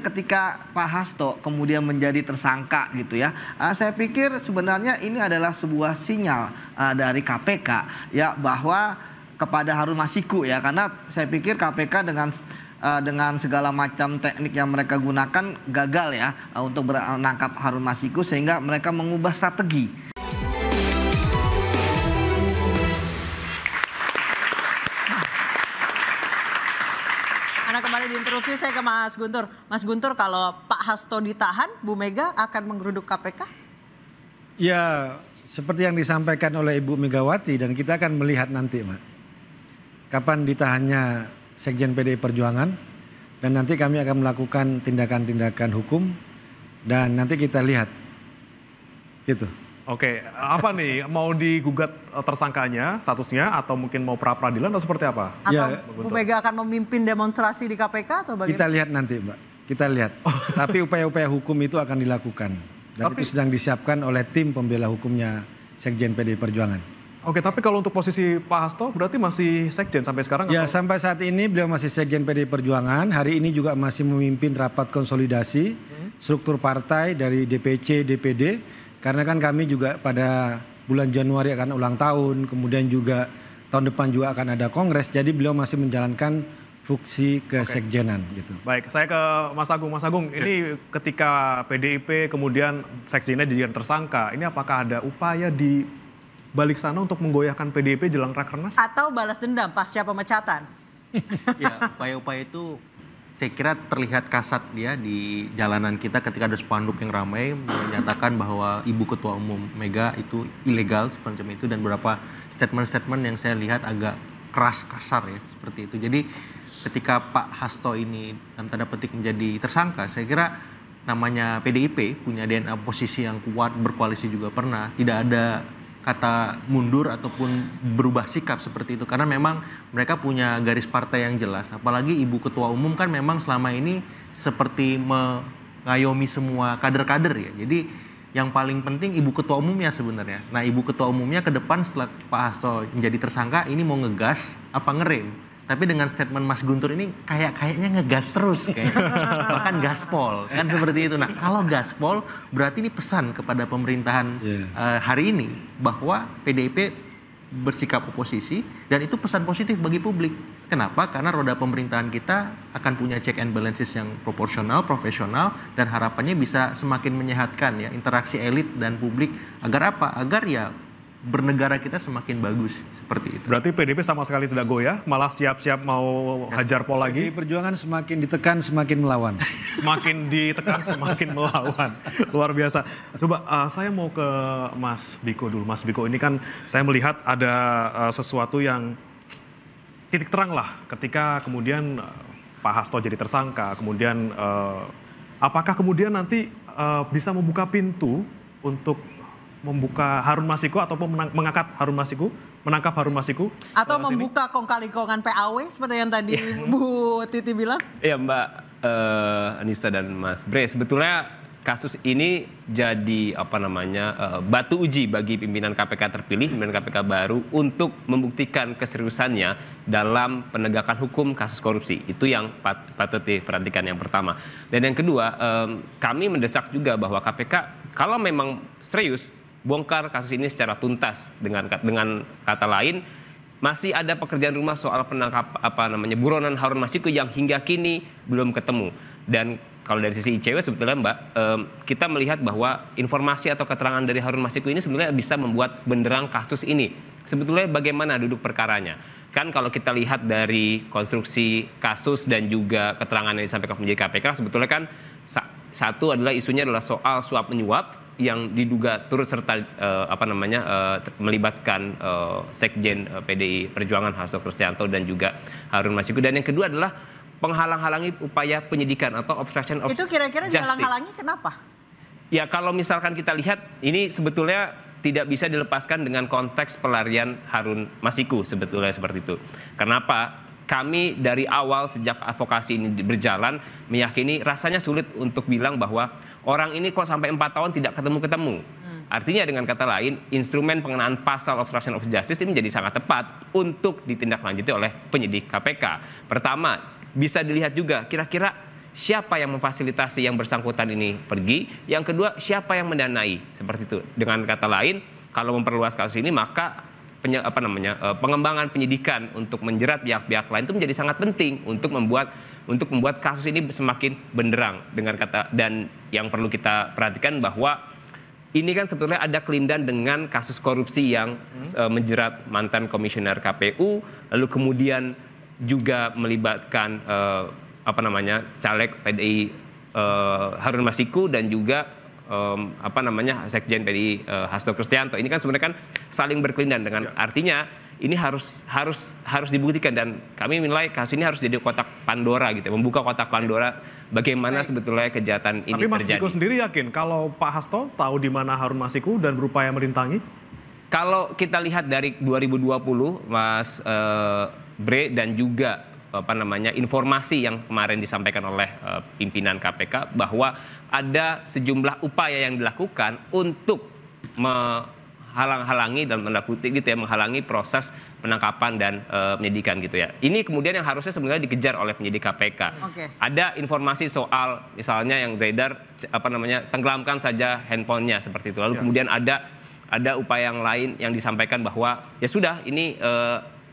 Ketika Pak Hasto kemudian menjadi tersangka gitu ya, saya pikir sebenarnya ini adalah sebuah sinyal dari KPK ya, bahwa kepada Harun Masiku ya, karena saya pikir KPK dengan segala macam teknik yang mereka gunakan gagal ya untuk menangkap Harun Masiku, sehingga mereka mengubah strategi. Kembali diinterupsi, saya ke Mas Guntur. Mas Guntur, kalau Pak Hasto ditahan, Bu Mega akan menggeruduk KPK? Ya, seperti yang disampaikan oleh Ibu Megawati, dan kita akan melihat nanti, Mbak, kapan ditahannya Sekjen PDI Perjuangan, dan nanti kami akan melakukan tindakan-tindakan hukum, dan nanti kita lihat. Gitu. Oke, apa nih, mau digugat tersangkanya, statusnya, atau mungkin mau pra-peradilan atau seperti apa? Atau ya, Bu Mega akan memimpin demonstrasi di KPK atau bagaimana? Kita lihat nanti, Mbak. Kita lihat. Tapi upaya-upaya hukum itu akan dilakukan. Dan itu sedang disiapkan oleh tim pembela hukumnya Sekjen PDI Perjuangan. Oke, tapi kalau untuk posisi Pak Hasto berarti masih Sekjen sampai sekarang? Ya, sampai saat ini beliau masih Sekjen PDI Perjuangan. Hari ini juga masih memimpin rapat konsolidasi struktur partai dari DPC, DPD. Karena kan kami juga pada bulan Januari akan ulang tahun, kemudian juga tahun depan juga akan ada kongres, jadi beliau masih menjalankan fungsi kesekjenan gitu. Baik, saya ke Mas Agung. Mas Agung, ini ketika PDIP kemudian sekjennya dijadikan tersangka, ini apakah ada upaya di balik sana untuk menggoyahkan PDIP jelang Rakernas? Atau balas dendam pasca pemecatan? Ya, upaya-upaya itu saya kira terlihat kasat dia di jalanan kita ketika ada spanduk yang ramai menyatakan bahwa Ibu Ketua Umum Mega itu ilegal semacam itu, dan beberapa statement-statement yang saya lihat agak keras, kasar ya seperti itu. Jadi ketika Pak Hasto ini dalam tanda petik menjadi tersangka, saya kira namanya PDIP punya DNA posisi yang kuat, berkoalisi juga pernah, tidak ada kata mundur ataupun berubah sikap seperti itu, karena memang mereka punya garis partai yang jelas. Apalagi Ibu Ketua Umum kan memang selama ini seperti mengayomi semua kader-kader ya. Jadi yang paling penting Ibu Ketua Umumnya sebenarnya. Nah, Ibu Ketua Umumnya ke depan setelah Pak Hasto menjadi tersangka ini mau ngegas apa ngerem. Tapi dengan statement Mas Guntur ini kayaknya ngegas terus, bahkan gaspol kan seperti itu. Nah, kalau gaspol berarti ini pesan kepada pemerintahan hari ini bahwa PDIP bersikap oposisi, dan itu pesan positif bagi publik. Kenapa? Karena roda pemerintahan kita akan punya check and balances yang proporsional, profesional, dan harapannya bisa semakin menyehatkan ya interaksi elit dan publik. Agar apa? Agar ya bernegara kita semakin bagus seperti itu. Berarti PDIP sama sekali tidak goyah, malah siap-siap mau hajar pol lagi. PDI Perjuangan semakin ditekan semakin melawan. Semakin ditekan semakin melawan. Luar biasa. Coba saya mau ke Mas Biko dulu. Mas Biko, ini kan saya melihat ada sesuatu yang titik terang lah ketika kemudian Pak Hasto jadi tersangka. Kemudian apakah kemudian nanti bisa membuka pintu untuk membuka Harun Masiku ataupun menangkap Harun Masiku atau membuka kong-kali-kongan PAW seperti yang tadi Bu Titi bilang? Iya, Mbak Anissa dan Mas Bre, sebetulnya kasus ini jadi batu uji bagi pimpinan KPK terpilih, pimpinan KPK baru untuk membuktikan keseriusannya dalam penegakan hukum kasus korupsi. Itu yang patut diperhatikan yang pertama. Dan yang kedua, kami mendesak juga bahwa KPK kalau memang serius bongkar kasus ini secara tuntas. Dengan kata lain, masih ada pekerjaan rumah soal buronan Harun Masiku yang hingga kini belum ketemu. Dan kalau dari sisi ICW sebetulnya Mbak, kita melihat bahwa informasi atau keterangan dari Harun Masiku ini sebenarnya bisa membuat benderang kasus ini. Sebetulnya bagaimana duduk perkaranya? Kan kalau kita lihat dari konstruksi kasus dan juga keterangan yang disampaikan penyidik KPK, sebetulnya kan satu adalah isunya adalah soal suap menyuap yang diduga turut serta melibatkan Sekjen PDI Perjuangan Hasto Kristianto dan juga Harun Masiku. Dan yang kedua adalah penghalang-halangi upaya penyidikan atau obstruction of justice. Itu kira-kira dihalang-halangi kenapa? Ya, kalau misalkan kita lihat ini sebetulnya tidak bisa dilepaskan dengan konteks pelarian Harun Masiku sebetulnya seperti itu. Kenapa? Kami dari awal sejak advokasi ini berjalan meyakini rasanya sulit untuk bilang bahwa orang ini kok sampai 4 tahun tidak ketemu-ketemu. Artinya dengan kata lain, instrumen pengenaan pasal obstruction of justice ini menjadi sangat tepat untuk ditindaklanjuti oleh penyidik KPK. Pertama, bisa dilihat juga kira-kira siapa yang memfasilitasi yang bersangkutan ini pergi, yang kedua siapa yang mendanai, seperti itu. Dengan kata lain, kalau memperluas kasus ini maka pengembangan penyidikan untuk menjerat pihak-pihak lain itu menjadi sangat penting untuk membuat kasus ini semakin benderang. Dengan kata, dan yang perlu kita perhatikan bahwa ini kan sebetulnya ada kelindahan dengan kasus korupsi yang menjerat mantan komisioner KPU, lalu kemudian juga melibatkan caleg PDI Harun Masiku dan juga Sekjen PDI Hasto Kristianto. Ini kan sebenarnya kan saling berkelindahan dengan artinya ini harus dibuktikan, dan kami menilai kasus ini harus jadi kotak Pandora gitu, membuka kotak Pandora bagaimana sebetulnya kejahatan ini terjadi. Tapi Mas Biko sendiri yakin kalau Pak Hasto tahu di mana Harun Masiku dan berupaya merintangi? Kalau kita lihat dari 2020, Mas Bre, dan juga informasi yang kemarin disampaikan oleh pimpinan KPK bahwa ada sejumlah upaya yang dilakukan untuk menghalang-halangi dalam tanda kutip gitu ya, menghalangi proses penangkapan dan penyidikan gitu ya. Ini kemudian yang harusnya sebenarnya dikejar oleh penyidik KPK. Okay. Ada informasi soal misalnya yang beredar tenggelamkan saja handphonenya seperti itu. Lalu kemudian ada upaya yang lain yang disampaikan bahwa ya sudah ini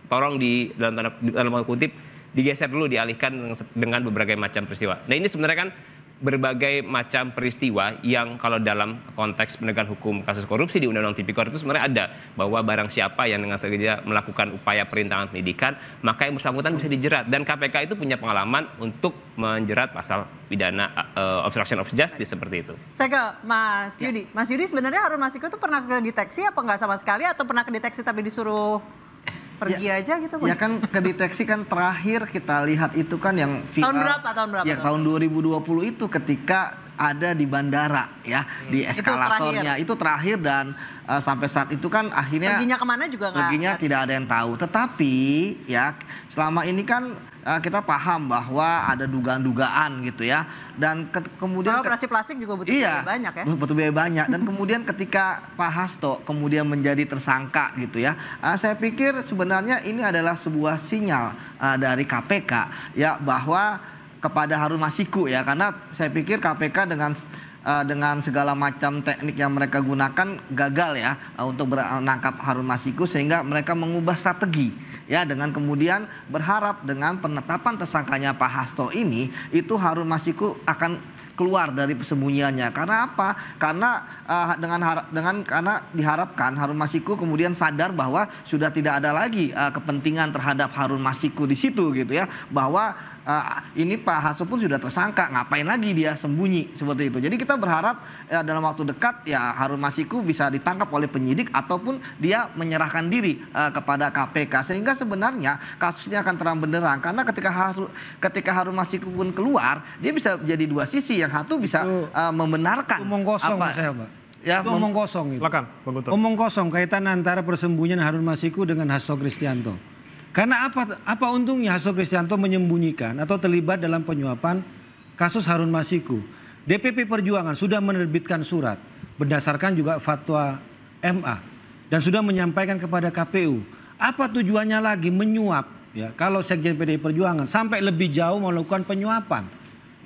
tolong dalam tanda kutip digeser dulu, dialihkan dengan berbagai macam peristiwa. Nah ini sebenarnya kan berbagai macam peristiwa yang kalau dalam konteks penegakan hukum kasus korupsi di Undang-Undang Tipikor itu sebenarnya ada bahwa barang siapa yang dengan sengaja melakukan upaya perintangan penyidikan maka yang bersangkutan bisa dijerat, dan KPK itu punya pengalaman untuk menjerat pasal pidana obstruction of justice seperti itu. Saya ke Mas Yudi. Mas Yudi, sebenarnya Harun Masiku itu pernah kedeteksi apa nggak sama sekali, atau pernah kedeteksi tapi disuruh pergi aja gitu? Ya kan kedeteksi kan terakhir kita lihat itu kan yang viral. Tahun berapa? Ya tahun 2020 itu ketika ada di bandara ya, di eskalatornya. Itu terakhir dan sampai saat itu kan akhirnya perginya kemana juga nggak? Perginya tidak ada yang tahu. Tetapi ya selama ini kan kita paham bahwa ada dugaan-dugaan gitu ya, dan kemudian operasi plastik juga butuh biaya banyak ya. Butuh biaya banyak, dan kemudian ketika Pak Hasto kemudian menjadi tersangka gitu ya, saya pikir sebenarnya ini adalah sebuah sinyal dari KPK ya bahwa kepada Harun Masiku ya, karena saya pikir KPK dengan segala macam teknik yang mereka gunakan gagal ya untuk menangkap Harun Masiku, sehingga mereka mengubah strategi ya, dengan kemudian berharap dengan penetapan tersangkanya Pak Hasto ini itu Harun Masiku akan keluar dari persembunyiannya. Karena apa? Karena karena diharapkan Harun Masiku kemudian sadar bahwa sudah tidak ada lagi kepentingan terhadap Harun Masiku di situ gitu ya, bahwa ini Pak Hasto pun sudah tersangka, ngapain lagi dia sembunyi seperti itu. Jadi kita berharap dalam waktu dekat ya Harun Masiku bisa ditangkap oleh penyidik ataupun dia menyerahkan diri kepada KPK, sehingga sebenarnya kasusnya akan terang benderang. Karena ketika Harun Masiku pun keluar, dia bisa jadi dua sisi. Yang satu bisa membenarkan omong kosong saya, Pak. Ya, itu omong kosong itu. Silakan, Bang Guntur. Omong kosong kaitan antara persembunyian Harun Masiku dengan Hasto Kristianto. Karena apa untungnya Hasto Kristianto menyembunyikan atau terlibat dalam penyuapan kasus Harun Masiku? DPP Perjuangan sudah menerbitkan surat berdasarkan juga fatwa MA dan sudah menyampaikan kepada KPU. Apa tujuannya lagi menyuap ya, kalau Sekjen PDI Perjuangan sampai lebih jauh melakukan penyuapan?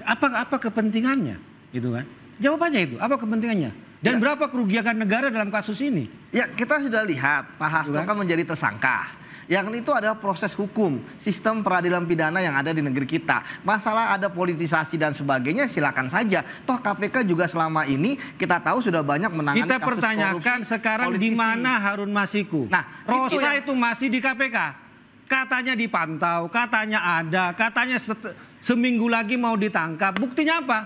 Apa kepentingannya? Gitu kan? Jawabannya itu, apa kepentingannya? Dan berapa kerugian negara dalam kasus ini? Ya, kita sudah lihat Pak Hasto kan menjadi tersangka. Yang itu adalah proses hukum, sistem peradilan pidana yang ada di negeri kita. Masalah ada politisasi dan sebagainya silakan saja. Toh KPK juga selama ini kita tahu sudah banyak menangani kita kasus pertanyakan korupsi sekarang politisi. Di mana Harun Masiku? Nah, Rosa itu masih di KPK. Katanya dipantau, katanya ada, katanya seminggu lagi mau ditangkap. Buktinya apa?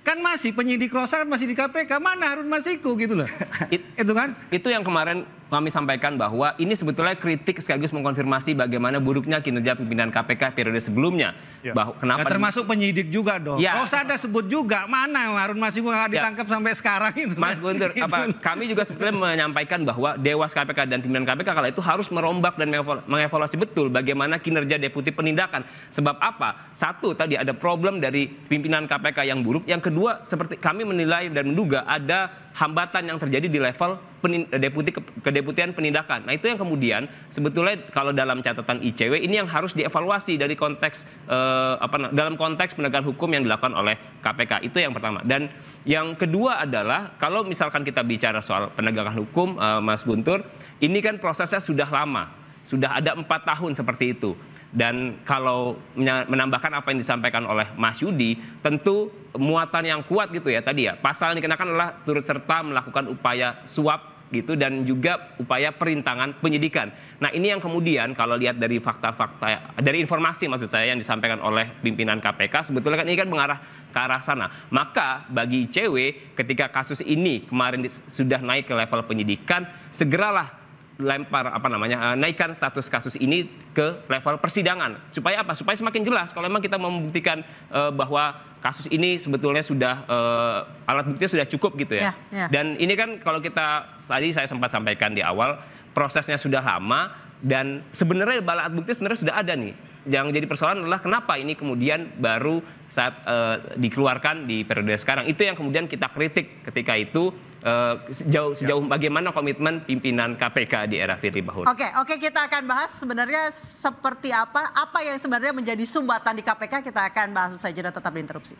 Kan masih penyidik Rosa kan masih di KPK. Mana Harun Masiku gitu loh. Itu kan? Itu yang kemarin kami sampaikan bahwa ini sebetulnya kritik sekaligus mengkonfirmasi bagaimana buruknya kinerja pimpinan KPK periode sebelumnya. Ya. Kenapa? Ya, termasuk penyidik juga dong. Ya. Rosa ada sebut juga mana Harun Masiku nggak ditangkap sampai sekarang itu. Mas Guntur, kami juga sebetulnya menyampaikan bahwa Dewas KPK dan pimpinan KPK kala itu harus merombak dan mengevaluasi betul bagaimana kinerja deputi penindakan. Sebab apa? Satu, tadi ada problem dari pimpinan KPK yang buruk. Yang kedua, seperti kami menilai dan menduga ada hambatan yang terjadi di level kedeputian penindakan. Nah itu yang kemudian sebetulnya kalau dalam catatan ICW ini yang harus dievaluasi dari konteks dalam konteks penegakan hukum yang dilakukan oleh KPK. Itu yang pertama. Dan yang kedua adalah kalau misalkan kita bicara soal penegakan hukum, Mas Guntur, ini kan prosesnya sudah lama, sudah ada 4 tahun seperti itu. Dan kalau menambahkan apa yang disampaikan oleh Mas Yudi, tentu muatan yang kuat gitu ya tadi ya. Pasal yang dikenakan adalah turut serta melakukan upaya suap gitu dan juga upaya perintangan penyidikan. Nah ini yang kemudian kalau lihat dari fakta-fakta, dari informasi maksud saya yang disampaikan oleh pimpinan KPK, sebetulnya kan ini kan mengarah ke arah sana. Maka bagi ICW ketika kasus ini kemarin sudah naik ke level penyidikan, segeralah naikkan status kasus ini ke level persidangan. Supaya apa? Supaya semakin jelas kalau memang kita membuktikan bahwa kasus ini sebetulnya sudah alat buktinya sudah cukup gitu ya. Dan ini kan kalau kita tadi saya sempat sampaikan di awal, prosesnya sudah lama dan sebenarnya alat bukti sebenarnya sudah ada nih. Yang jadi persoalan adalah kenapa ini kemudian baru saat dikeluarkan di periode sekarang. Itu yang kemudian kita kritik ketika itu sejauh bagaimana komitmen pimpinan KPK di era Firly Bahuri. Oke, kita akan bahas sebenarnya seperti apa yang sebenarnya menjadi sumbatan di KPK. Kita akan bahas usai jeda, tetap di Interupsi.